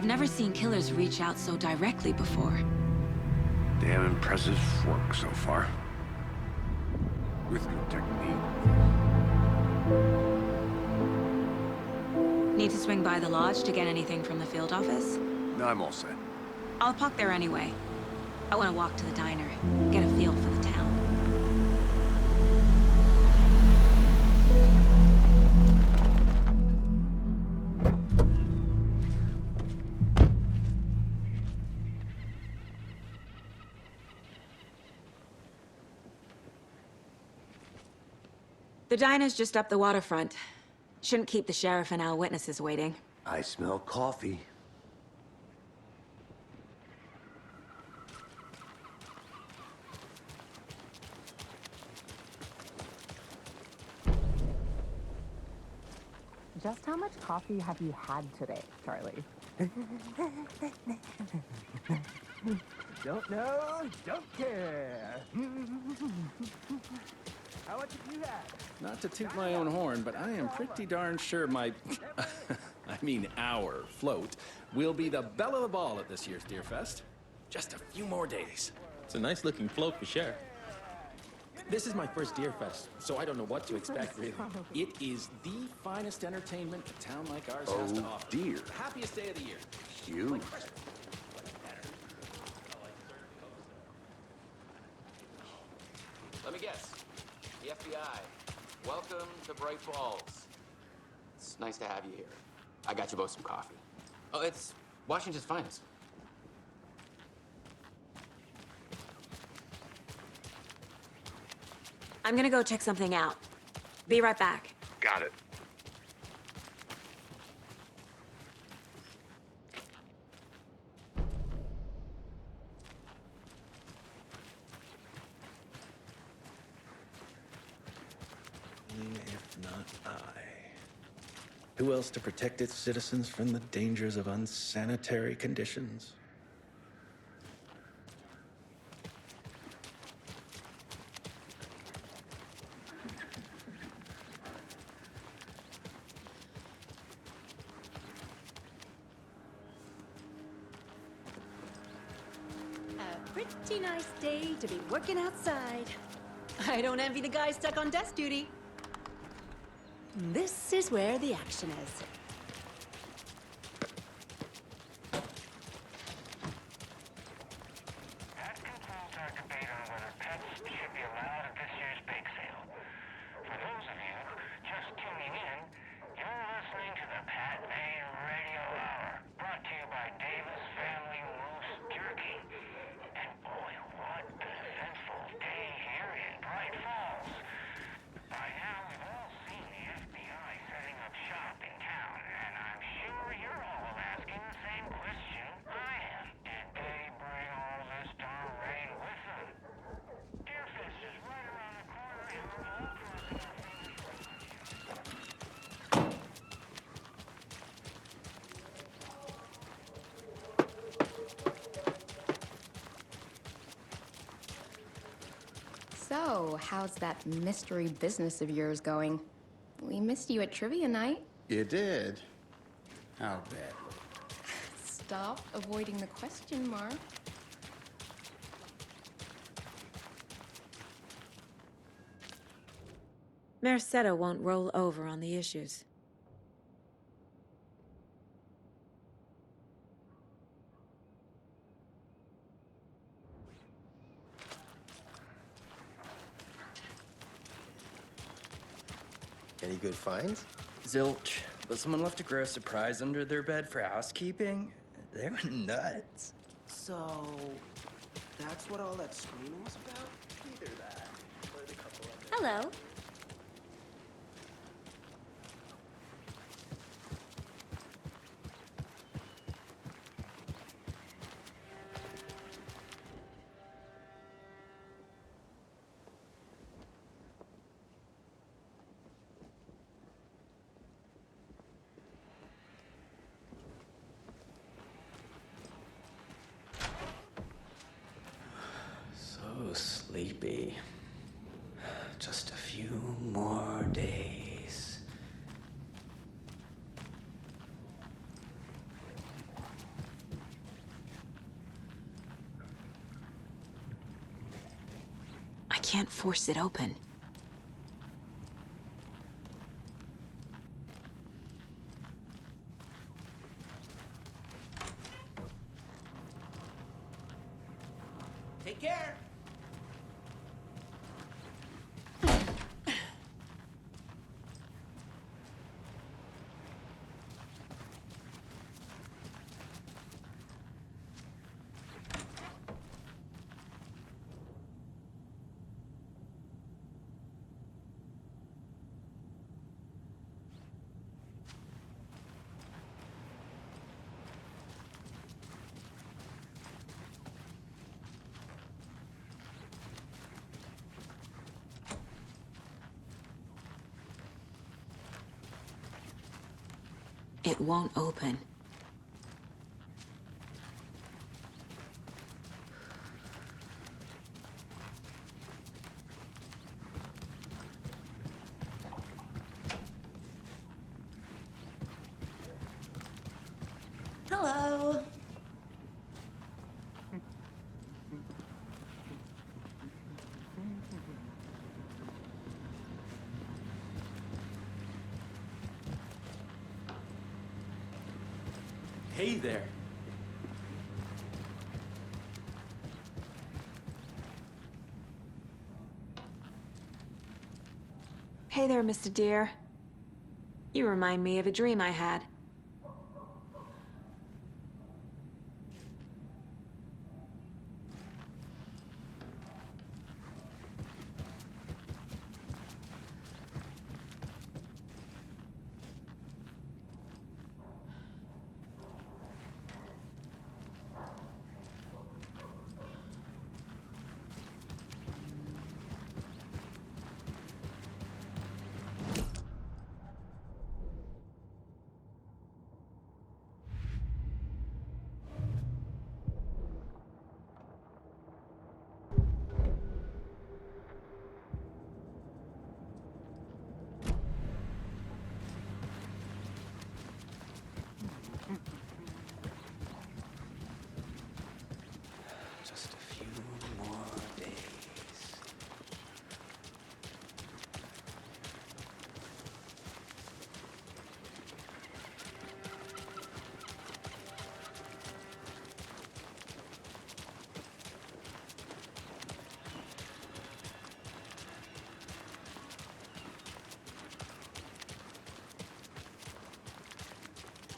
I've never seen killers reach out so directly before. Damn impressive work so far. With good technique. Need to swing by the lodge to get anything from the field office? No, I'm all set. I'll park there anyway. I want to walk to the diner, get a feel for the town. The diner's just up the waterfront. Shouldn't keep the sheriff and our witnesses waiting. I smell coffee. Just how much coffee have you had today, Charlie? Don't know, don't care. How much have you had? Not to toot my own horn, but I am pretty darn sure my, our float will be the belle of the ball at this year's Deer Fest. Just a few more days. It's a nice looking float for sure. This is my first Deer Fest, so I don't know what to expect, really. It is the finest entertainment a town like ours has to offer. Dear. The happiest day of the year. Huge. Let me guess. The FBI. Welcome to Bright Falls. It's nice to have you here. I got you both some coffee. Oh, it's Washington's finest. I'm gonna go check something out. Be right back. Got it. If not I. Who else to protect its citizens from the dangers of unsanitary conditions? Pretty nice day to be working outside. I don't envy the guy stuck on desk duty. This is where the action is. That concludes our debate on whether pets should be allowed at this year's bake sale. For those of you just tuning in, you're listening to the Pat A Radio Hour, brought to you by Davis Family Moose Jerky. And boy, what an eventful day here in Bright Falls. By now, we've all seen the FBI setting up shop in town, and I'm sure you're all asking the same question I am. Did they bring all this darn rain with them? Deerfest is right around the corner, and we're all crossing our fingers for So, how's that mystery business of yours going? We missed you at trivia night. You did? How bad? Stop avoiding the question, Mark. Merceda won't roll over on the issues. Any good finds? Zilch, but someone left a gross surprise under their bed for housekeeping. They were nuts. So, that's what all that screaming was about? Either that, or the couple of them. Hello. So sleepy. Just a few more days. can't force it open. Take care. It won't open. Hello. Hey there. Hey there, Mr. Deer. You remind me of a dream I had. Just a few more days.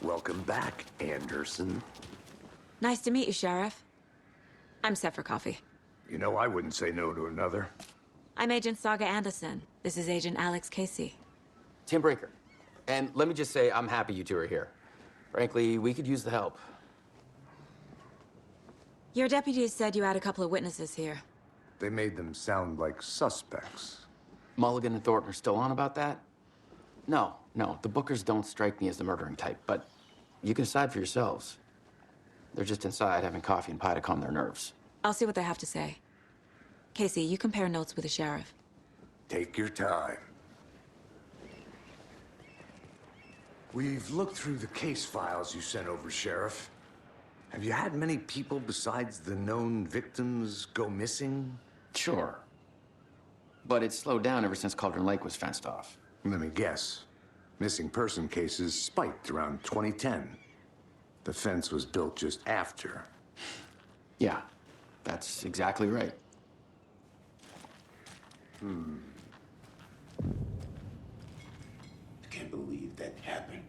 Welcome back, Anderson. Nice to meet you, Sheriff. I'm set for coffee. You know, I wouldn't say no to another. I'm Agent Saga Anderson. This is Agent Alex Casey. Tim Brinker. And let me just say, I'm happy you two are here. Frankly, we could use the help. Your deputies said you had a couple of witnesses here. They made them sound like suspects. Mulligan and Thornton are still on about that? No, the Bookers don't strike me as the murdering type, but you can decide for yourselves. They're just inside having coffee and pie to calm their nerves. I'll see what they have to say. Casey, you compare notes with the sheriff. Take your time. We've looked through the case files you sent over, Sheriff. Have you had many people besides the known victims go missing? Sure. But it's slowed down ever since Cauldron Lake was fenced off. Let me guess. Missing person cases spiked around 2010. The fence was built just after. Yeah, that's exactly right. I can't believe that happened.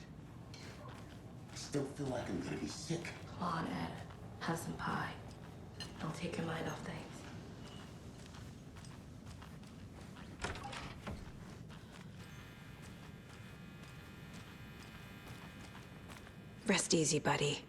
I still feel like I'm gonna be sick. Come on, Ed. Have some pie. I'll take your mind off things. Rest easy, buddy.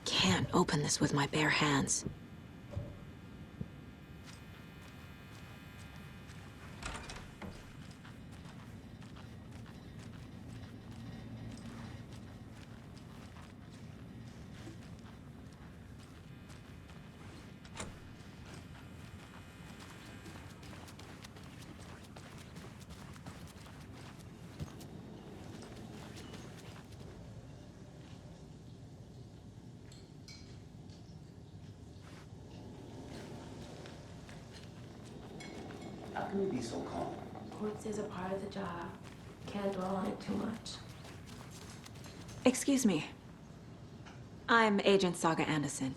Can't open this with my bare hands. can you be so calm? Quartz is a part of the job. Can't dwell on it too much. Excuse me. I'm Agent Saga Anderson.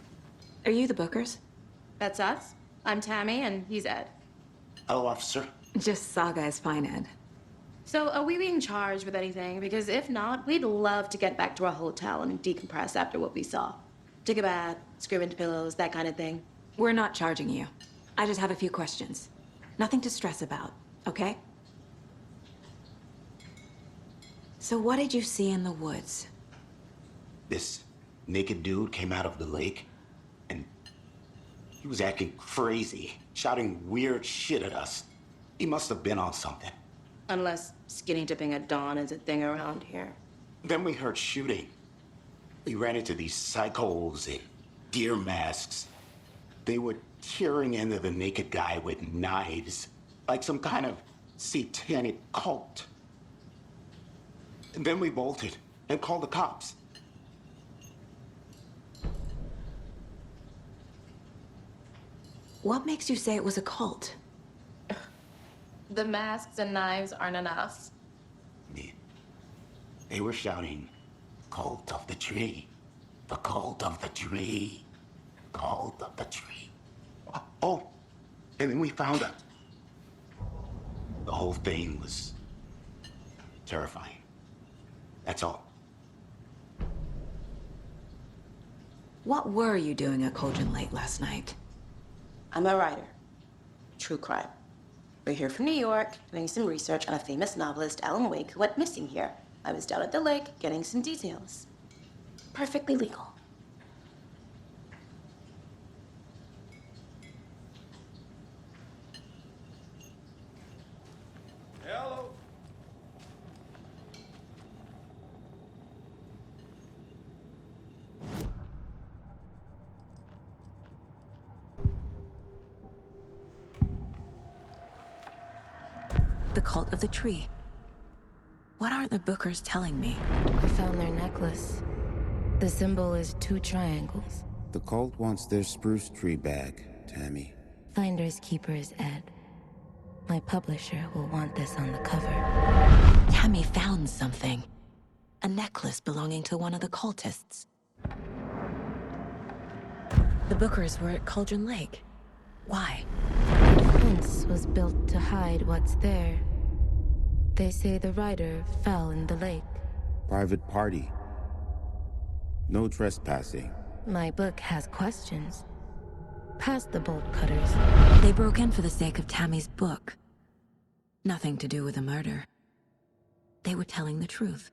Are you the Bookers? That's us. I'm Tammy, and he's Ed. Hello, officer. Just Saga is fine, Ed. So, are we being charged with anything? Because if not, we'd love to get back to our hotel and decompress after what we saw. Take a bath, scream into pillows, that kind of thing. We're not charging you. I just have a few questions. Nothing to stress about, okay? So what did you see in the woods? This naked dude came out of the lake, and he was acting crazy, shouting weird shit at us. He must have been on something. Unless skinny dipping at dawn is a thing around here. Then we heard shooting. We ran into these psychos in deer masks. They were tearing into the naked guy with knives, like some kind of satanic cult. And then we bolted and called the cops. What makes you say it was a cult? The masks and knives aren't enough. They were shouting, "Cult of the tree, the cult of the tree, cult of the tree." Oh, and then we found out. The whole thing was terrifying. That's all. What were you doing at Cauldron Lake last night? I'm a writer. True crime. We're here from New York, doing some research on a famous novelist, Alan Wake, who went missing here. I was down at the lake, getting some details. Perfectly legal. Hello. The cult of the tree. What are the Bookers telling me? I found their necklace. The symbol is 2 triangles. The cult wants their spruce tree back, Tammy. Finders keepers, Ed. My publisher will want this on the cover. Tammy found something. A necklace belonging to one of the cultists. The Bookers were at Cauldron Lake. Why? The fence was built to hide what's there. They say the writer fell in the lake. Private party. No trespassing. My book has questions. Past the bolt cutters. They broke in for the sake of Tammy's book. Nothing to do with a murder. They were telling the truth.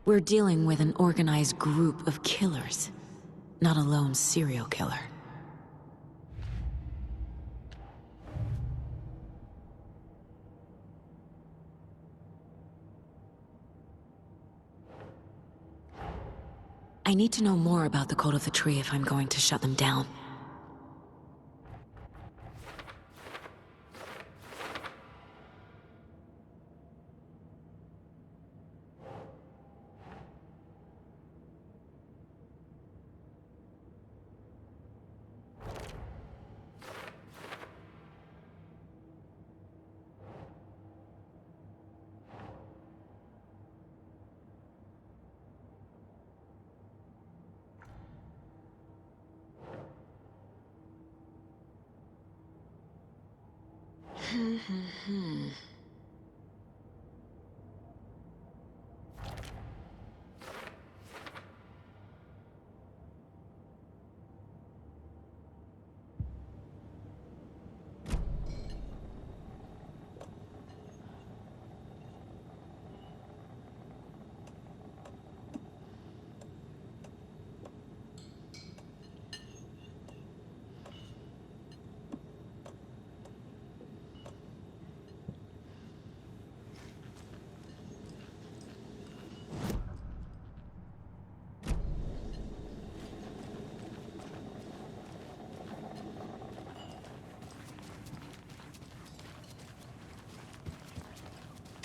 We're dealing with an organized group of killers, not a lone serial killer. I need to know more about the cult of the tree if I'm going to shut them down.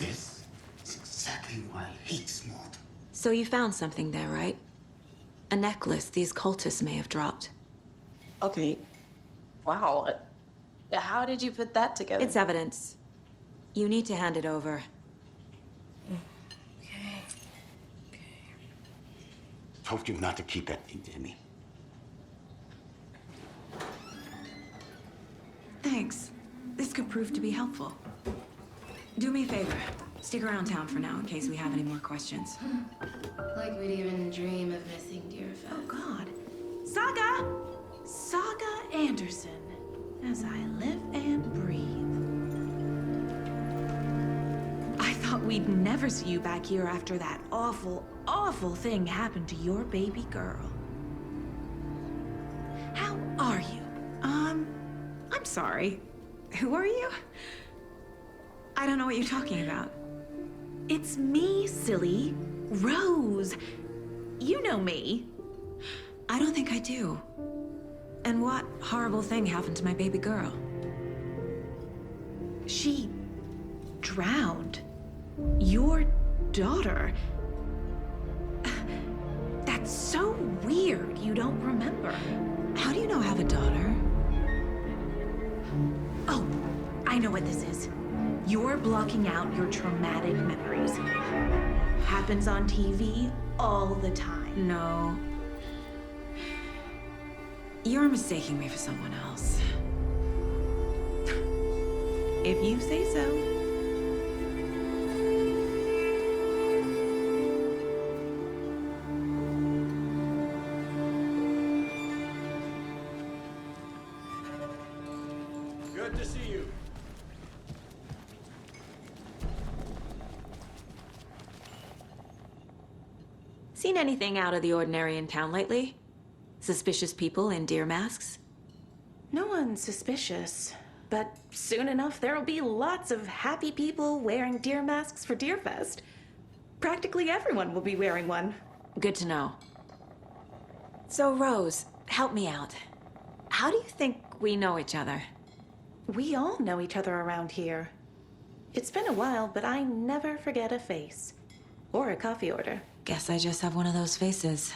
This is exactly why I hate Smalt. So you found something there, right? A necklace these cultists may have dropped. Okay. Wow. How did you put that together? It's evidence. You need to hand it over. Okay. Told you not to keep that thing, Demi. Thanks. This could prove to be helpful. Do me a favor. Stick around town for now in case we have any more questions. Like we'd even dream of missing Deerfest. Oh, God. Saga! Saga Anderson. As I live and breathe. I thought we'd never see you back here after that awful, awful thing happened to your baby girl. How are you? I'm sorry. Who are you? I don't know what you're talking about. It's me, silly. Rose. You know me. I don't think I do. And what horrible thing happened to my baby girl? She drowned. Your daughter. That's so weird you don't remember. How do you know I have a daughter? Oh, I know what this is. You're blocking out your traumatic memories. Happens on TV all the time. No. You're mistaking me for someone else. If you say so. Good to see you. Seen anything out of the ordinary in town lately? Suspicious people in deer masks? No one's suspicious. But soon enough, there'll be lots of happy people wearing deer masks for Deerfest. Practically everyone will be wearing one. Good to know. So, Rose, help me out. How do you think we know each other? We all know each other around here. It's been a while, but I never forget a face. Or a coffee order. Guess I just have one of those faces.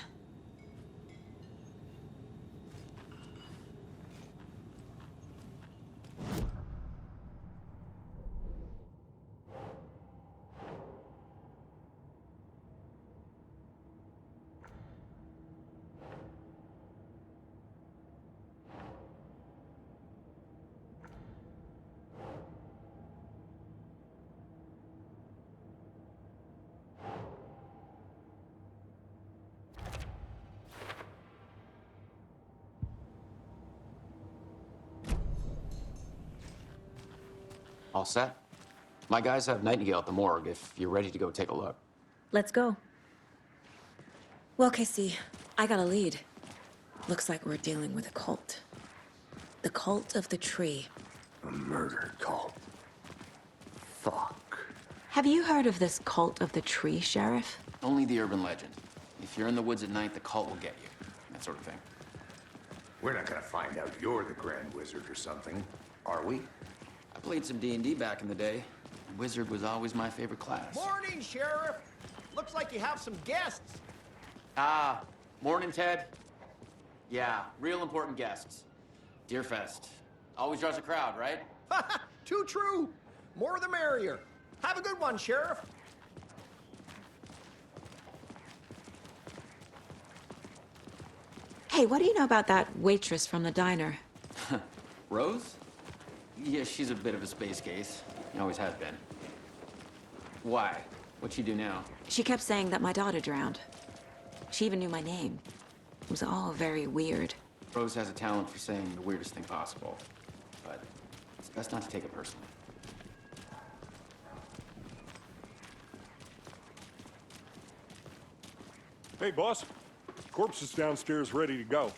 All set? My guys have Nightingale at the morgue if you're ready to go take a look. Let's go. Well, Casey, I got a lead. Looks like we're dealing with a cult. The cult of the tree. A murder cult. Fuck. Have you heard of this cult of the tree, Sheriff? Only the urban legend. If you're in the woods at night, the cult will get you. That sort of thing. We're not gonna find out you're the Grand Wizard or something, are we? I played some D&D back in the day. Wizard was always my favorite class. Morning, Sheriff. Looks like you have some guests. Morning, Ted. Yeah, real important guests. Deerfest. Always draws a crowd, right? Too true. More the merrier. Have a good one, Sheriff. Hey, what do you know about that waitress from the diner? Rose? Yeah, she's a bit of a space case. Always has been. Why? What'd she do now? She kept saying that my daughter drowned. She even knew my name. It was all very weird. Rose has a talent for saying the weirdest thing possible. But it's best not to take it personally. Hey, boss. Corpse is downstairs ready to go.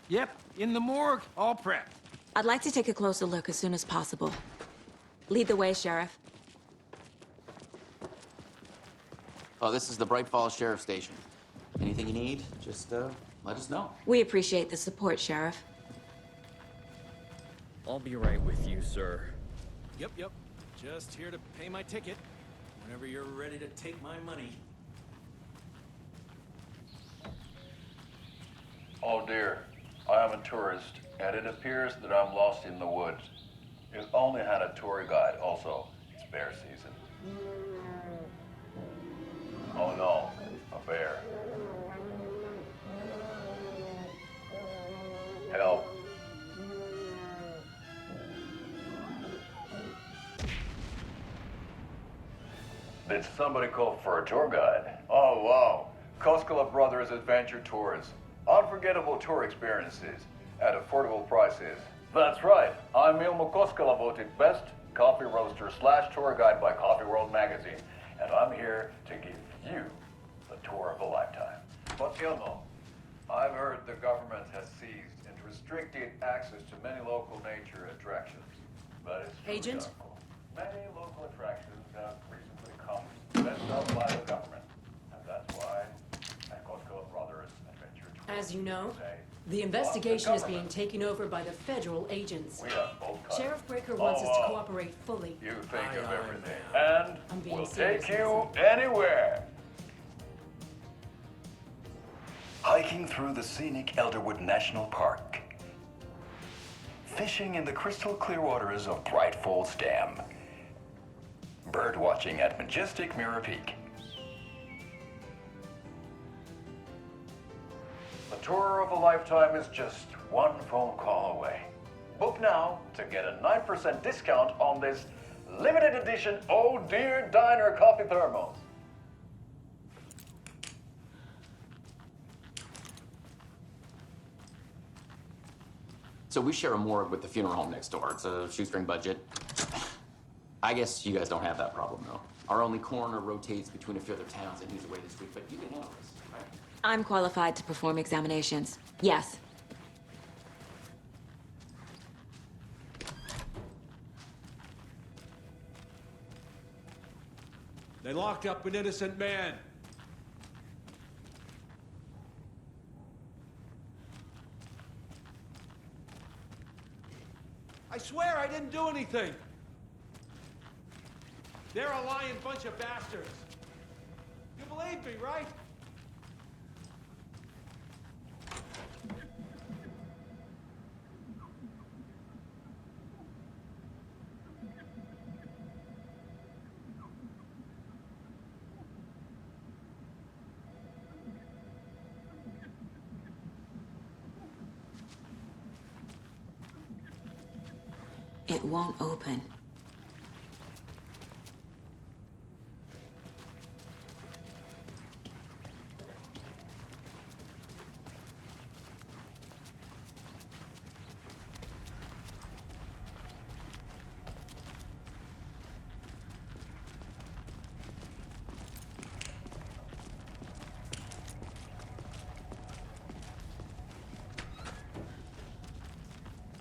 Yep, in the morgue, all prepped. I'd like to take a closer look as soon as possible. Lead the way, Sheriff. Oh, this is the Bright Falls Sheriff Station. Anything you need, just let us know. We appreciate the support, Sheriff. I'll be right with you, sir. Yep. Just here to pay my ticket. Whenever you're ready to take my money. Oh dear, I am a tourist, and it appears that I'm lost in the woods. If only had a tour guide. Also, it's bear season. Oh no, a bear. Help. Did somebody call for a tour guide? Oh wow, Koskela Brothers Adventure Tours. Unforgettable tour experiences at affordable prices. That's right, I'm Ilmo Koskela, voted best coffee roaster / tour guide by Coffee World magazine, and I'm here to give you the tour of a lifetime. But Ilmo, I've heard the government has seized and restricted access to many local nature attractions. But it's true, Agent? Uncle. Many local attractions have recently come messed up by the government, and that's why Koskela Brothers Adventure Tours. As you know, say, the investigation is being taken over by the federal agents. we have both kinds. Sheriff Breaker wants us to cooperate fully. You think of everything, and I'm being we'll serious, take you anywhere. Hiking through the scenic Elderwood National Park. Fishing in the crystal clear waters of Bright Falls Dam. Bird watching at majestic Mirror Peak. The tour of a lifetime is just one phone call away. Book now to get a 9% discount on this limited edition Oh Dear Diner coffee thermos. So we share a morgue with the funeral home next door. It's a shoestring budget. I guess you guys don't have that problem, though. Our only coroner rotates between a few other towns, and he's away this week, but you can handle this, right? I'm qualified to perform examinations. Yes. They locked up an innocent man. I swear I didn't do anything. They're a lying bunch of bastards. You believe me, right? It won't open.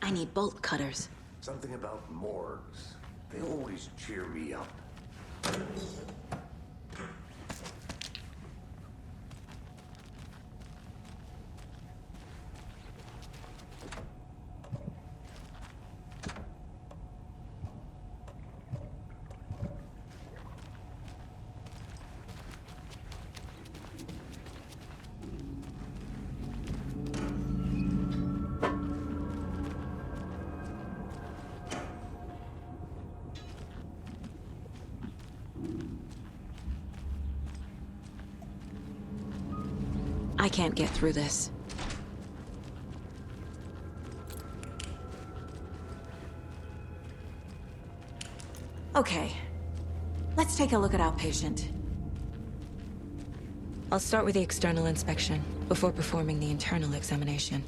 I need bolt cutters. Something about morgues. They always cheer me up. I can't get through this. Okay, let's take a look at outpatient. I'll start with the external inspection before performing the internal examination.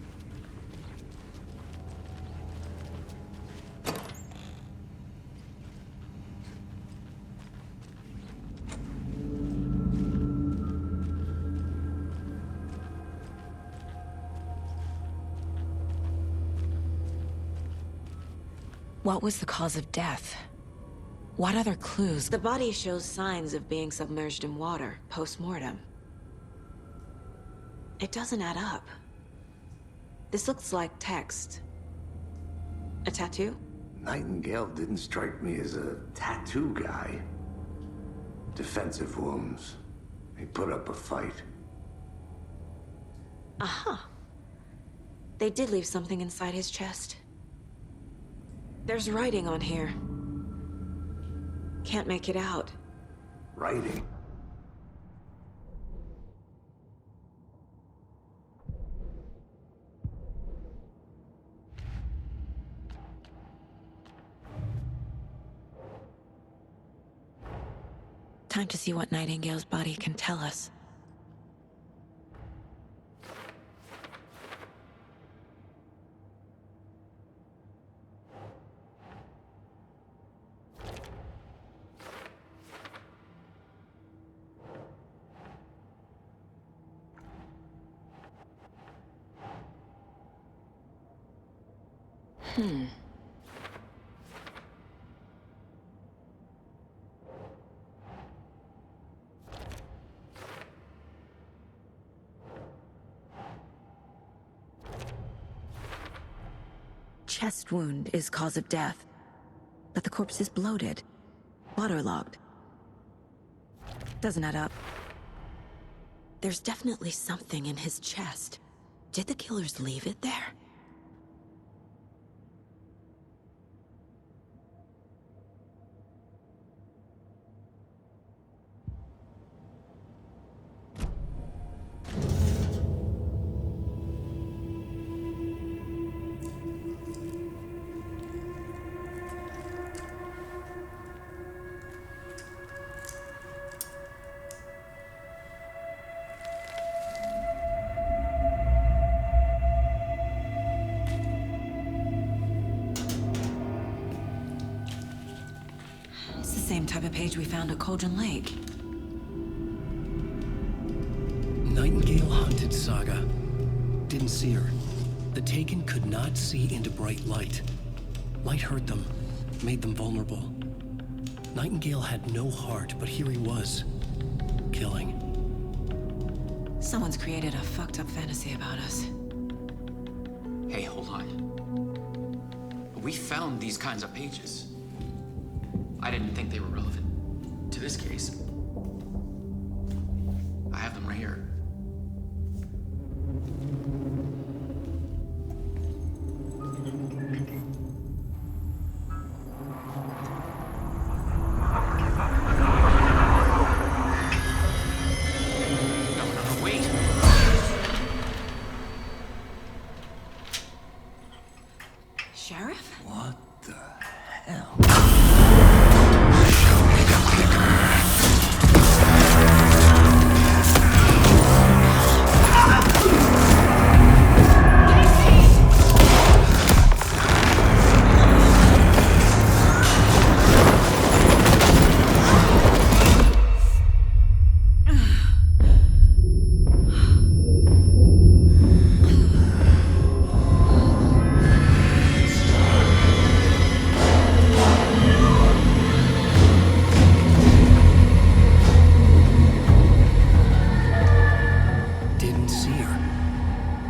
What was the cause of death? What other clues? The body shows signs of being submerged in water post-mortem. It doesn't add up. This looks like text. A tattoo? Nightingale didn't strike me as a tattoo guy. Defensive wounds. He put up a fight. Aha. They did leave something inside his chest. There's writing on here. Can't make it out. Writing? Time to see what Nightingale's body can tell us. Chest wound is cause of death, but the corpse is bloated, waterlogged. Doesn't add up. There's definitely something in his chest. Did the killers leave it there? It's the same type of page we found at Cauldron Lake. Nightingale hunted Saga. Didn't see her. The Taken could not see into bright light. Light hurt them, made them vulnerable. Nightingale had no heart, but here he was, killing. Someone's created a fucked up fantasy about us. Hey, hold on. We found these kinds of pages. I didn't think they were relevant to this case. I have them right here. No, wait. Sheriff? What the hell? Didn't see her.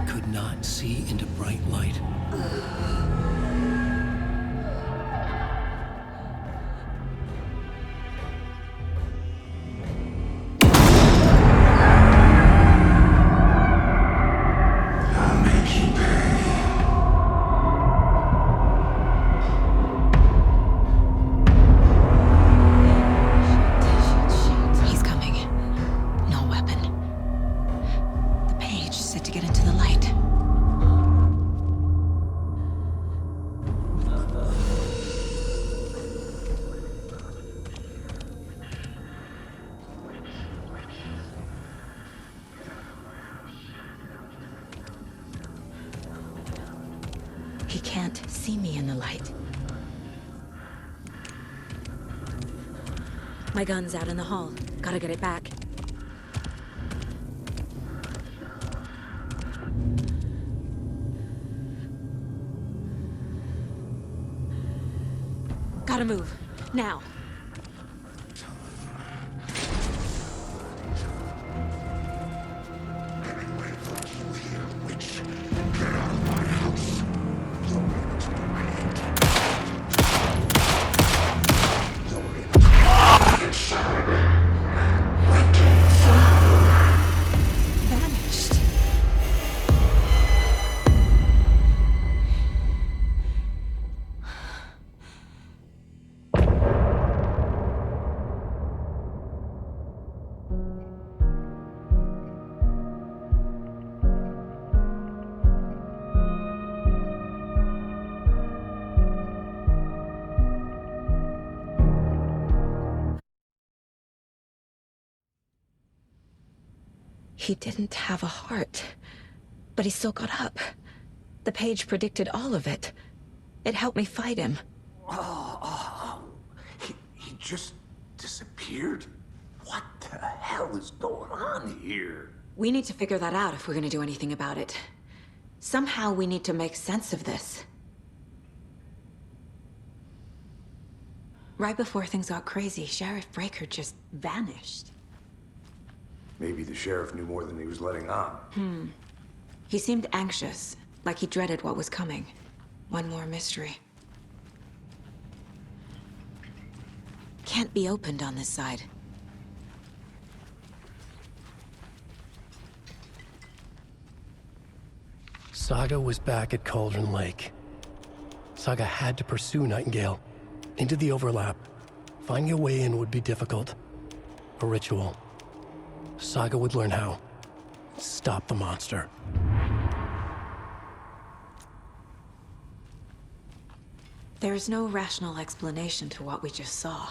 Could not see into bright light. He's coming. No weapon. The page said to get into the light. He can't see me in the light. My gun's out in the hall. Gotta get it back. Gotta move. Now. He didn't have a heart, but he still got up. The page predicted all of it. It helped me fight him. He just disappeared? What the hell is going on here? We need to figure that out if we're gonna do anything about it. Somehow we need to make sense of this. Right before things got crazy, Sheriff Breaker just vanished. Maybe the sheriff knew more than he was letting on. He seemed anxious, like he dreaded what was coming. One more mystery. Can't be opened on this side. Saga was back at Cauldron Lake. Saga had to pursue Nightingale into the overlap. Finding a way in would be difficult. A ritual. Saga would learn how. Stop the monster. There's no rational explanation to what we just saw.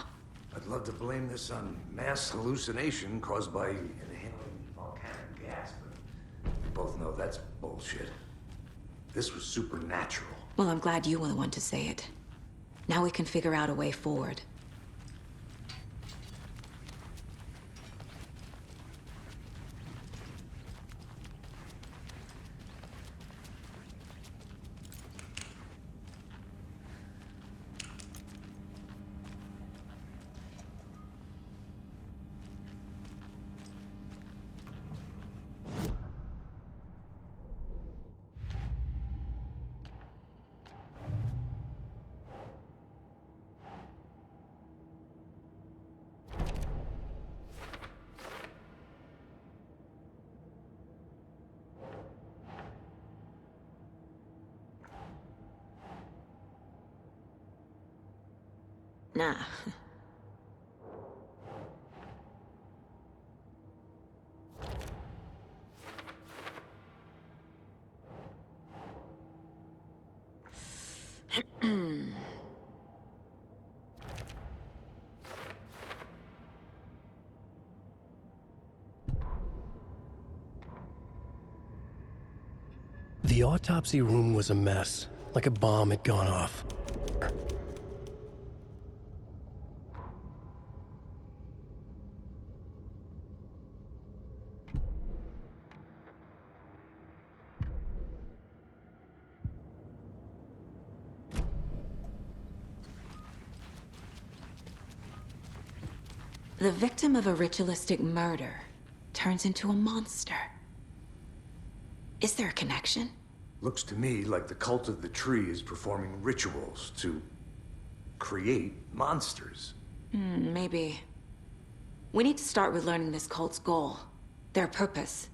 I'd love to blame this on mass hallucination caused by inhaling volcanic gas, but we both know that's bullshit. This was supernatural. Well, I'm glad you were the one to say it. Now we can figure out a way forward. Nah. The autopsy room was a mess, like a bomb had gone off. The victim of a ritualistic murder turns into a monster. Is there a connection? Looks to me like the cult of the tree is performing rituals to create monsters. Maybe. We need to start with learning this cult's goal, their purpose.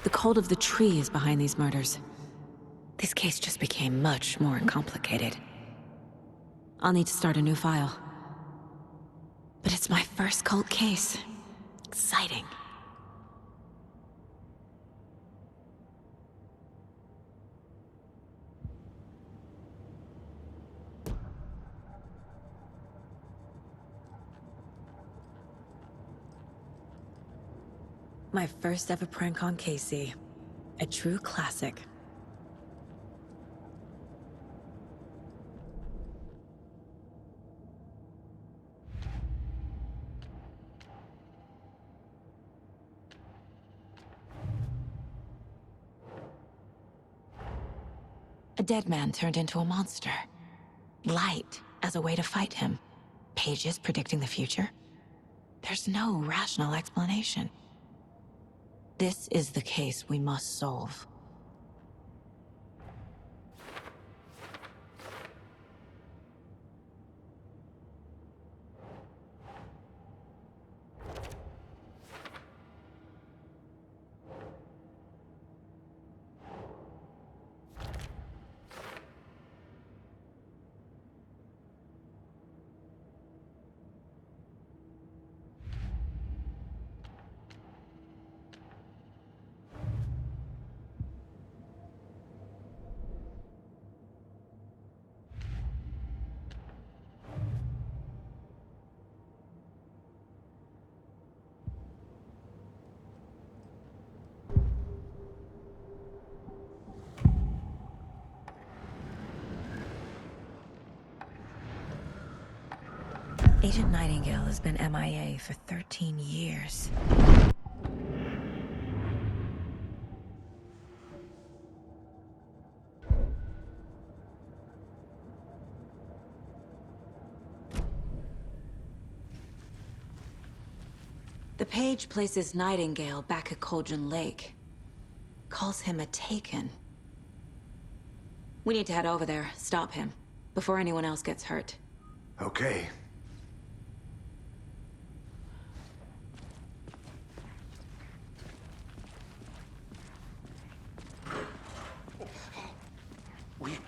The cult of the tree is behind these murders. This case just became much more complicated. I'll need to start a new file. But it's my first cult case. Exciting. My first ever prank on Casey. A true classic. A dead man turned into a monster. Light as a way to fight him. Pages predicting the future. There's no rational explanation. This is the case we must solve. Agent Nightingale has been MIA for 13 years. The page places Nightingale back at Cauldron Lake. Calls him a Taken. We need to head over there, stop him, before anyone else gets hurt. Okay.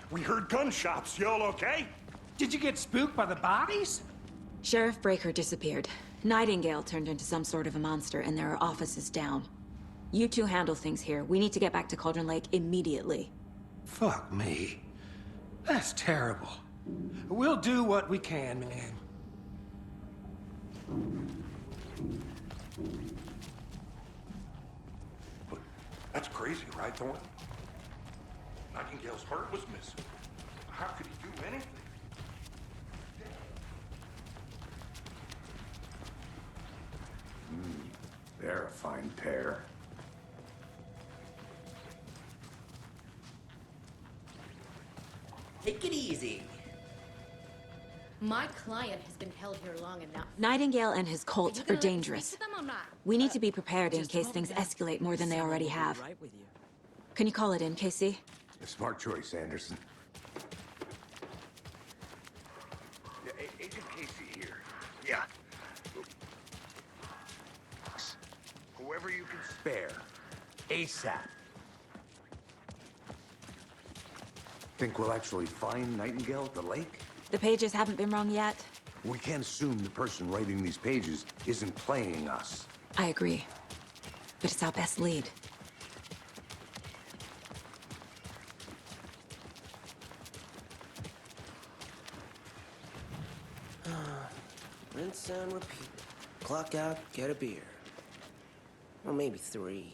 We heard gunshots. Y'all okay? Did you get spooked by the bodies? Sheriff Breaker disappeared. Nightingale turned into some sort of a monster, and there are offices down. You two handle things here. We need to get back to Cauldron Lake immediately. Fuck me. That's terrible. We'll do what we can, man. But that's crazy, right, Thornton? Nightingale's heart was missing. How could he do anything? They're a fine pair. Take it easy. My client has been held here long enough. Nightingale and his cult are dangerous. Speak to them or not? We need to be prepared in case things escalate more than they already have. Can you call it in, KC? A smart choice, Anderson. Yeah, Agent Casey here. Yeah. Whoever you can Spare. ASAP. Think we'll actually find Nightingale at the lake? The pages haven't been wrong yet. We can't assume the person writing these pages isn't playing us. I agree. But it's our best lead. Rinse and repeat. Clock out, get a beer. Or maybe 3.